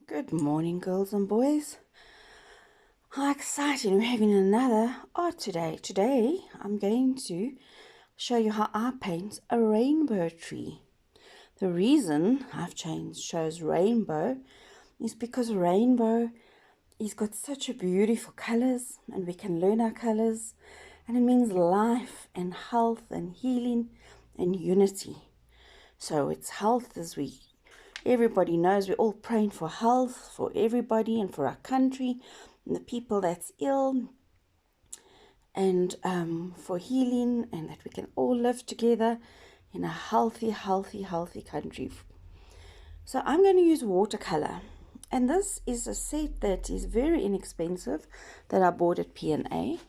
Good morning, girls and boys. How exciting! We're having another art today. Today, I'm going to show you how I paint a rainbow tree. The reason I've chose rainbow is because rainbow has got such a beautiful colors, and we can learn our colors, and it means life and health and healing and unity. So it's health as everybody knows we're all praying for health for everybody and for our country and the people that's ill, and for healing, and that we can all live together in a healthy country. So I'm going to use watercolor, and this is a set that is very inexpensive that I bought at P&A.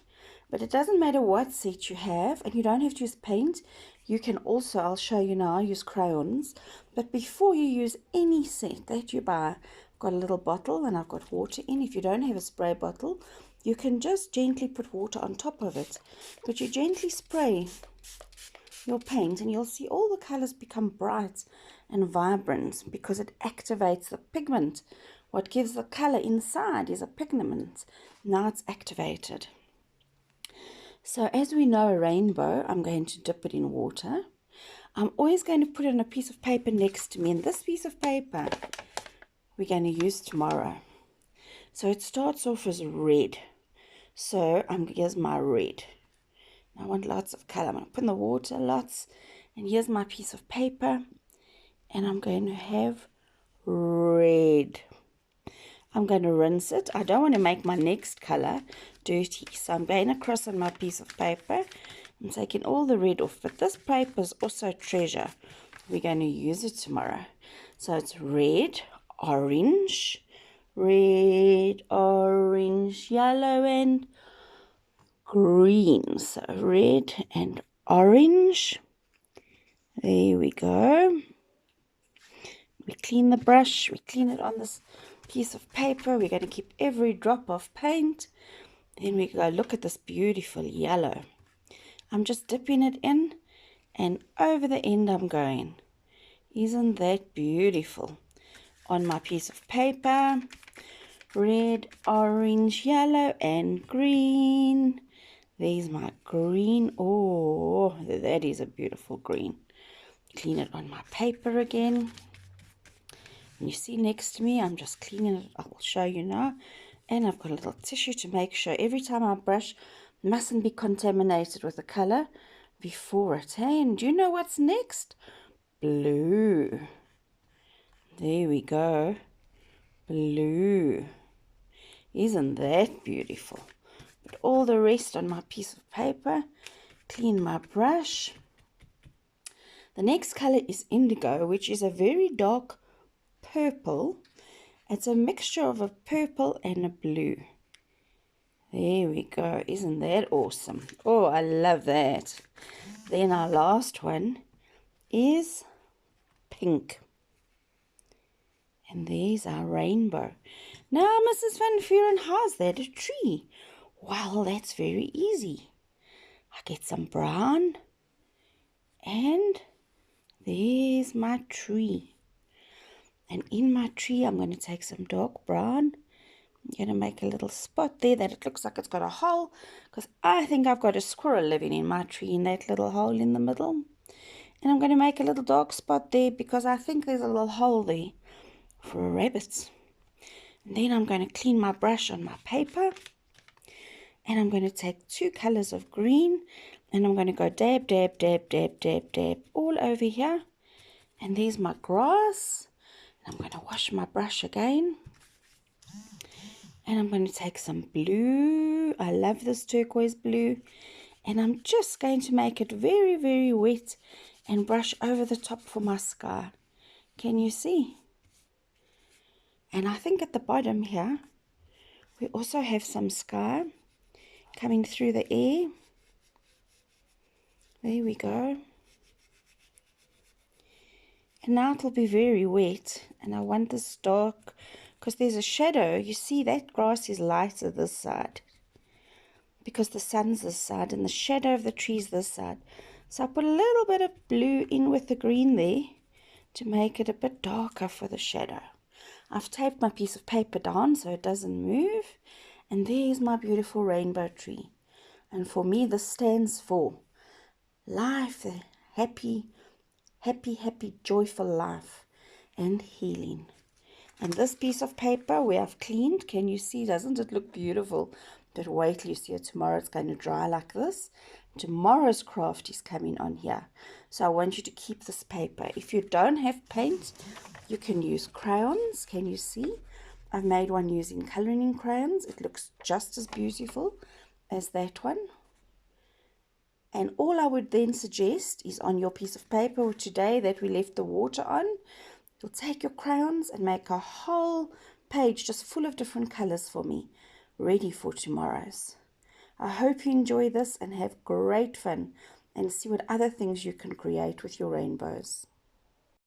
But it doesn't matter what set you have, and you don't have to use paint. You can also, I'll show you now, use crayons. But before you use any set that you buy, I've got a little bottle and I've got water in. If you don't have a spray bottle, you can just gently put water on top of it. But you gently spray your paint and you'll see all the colors become bright and vibrant because it activates the pigment. What gives the color inside is a pigment. Now it's activated. So as we know a rainbow, I'm going to dip it in water. I'm always going to put it on a piece of paper next to me, and this piece of paper we're going to use tomorrow. So it starts off as red. So here's my red. I want lots of color. I'm going to put in the water lots, and here's my piece of paper, and I'm going to have red. I'm going to rinse it. I don't want to make my next color dirty, so I'm going across on my piece of paper. I'm taking all the red off, but this paper is also treasure. We're going to use it tomorrow. So it's red, orange, yellow, and green. So red and orange. There we go. We clean the brush, we clean it on this piece of paper. We're going to keep every drop of paint. Then we go look at this beautiful yellow. I'm just dipping it in, and over the end I'm going. Isn't that beautiful? On my piece of paper, red, orange, yellow, and green. There's my green. Oh, that is a beautiful green. Clean it on my paper again. And you see next to me, I'm just cleaning it. I will show you now. And I've got a little tissue to make sure every time I brush, mustn't be contaminated with the color before it. Hey, and do you know what's next? Blue. There we go. Blue. Isn't that beautiful? Put all the rest on my piece of paper. Clean my brush. The next color is indigo, which is a very dark purple. It's a mixture of a purple and a blue. There we go. Isn't that awesome? Oh, I love that. Then our last one is pink. And there's our rainbow. Now, Mrs. Van Vuren, how's that a tree? Well, that's very easy. I get some brown, and there's my tree. And in my tree, I'm going to take some dark brown. I'm going to make a little spot there that it looks like it's got a hole, because I think I've got a squirrel living in my tree in that little hole in the middle. And I'm going to make a little dark spot there because I think there's a little hole there for a rabbit. And then I'm going to clean my brush on my paper. And I'm going to take two colors of green, and I'm going to go dab, dab, dab, dab, dab, dab all over here. And there's my grass. I'm going to wash my brush again. And I'm going to take some blue. I love this turquoise blue. And I'm just going to make it very, very wet and brush over the top for my sky. Can you see? And I think at the bottom here, we also have some sky coming through the air. There we go. And now it will be very wet, and I want this dark because there's a shadow. You see that grass is lighter this side because the sun's this side and the shadow of the tree's this side. So I put a little bit of blue in with the green there to make it a bit darker for the shadow. I've taped my piece of paper down so it doesn't move. And there's my beautiful rainbow tree. And for me, this stands for life, the happy, joyful life and healing. And this piece of paper we have cleaned. Can you see? Doesn't it look beautiful? But wait till you see it tomorrow. It's going to dry like this. Tomorrow's craft is coming on here. So I want you to keep this paper. If you don't have paint, you can use crayons. Can you see? I've made one using coloring crayons. It looks just as beautiful as that one. And all I would then suggest is on your piece of paper today that we left the water on, you'll take your crayons and make a whole page just full of different colors for me, ready for tomorrow's. I hope you enjoy this and have great fun and see what other things you can create with your rainbows.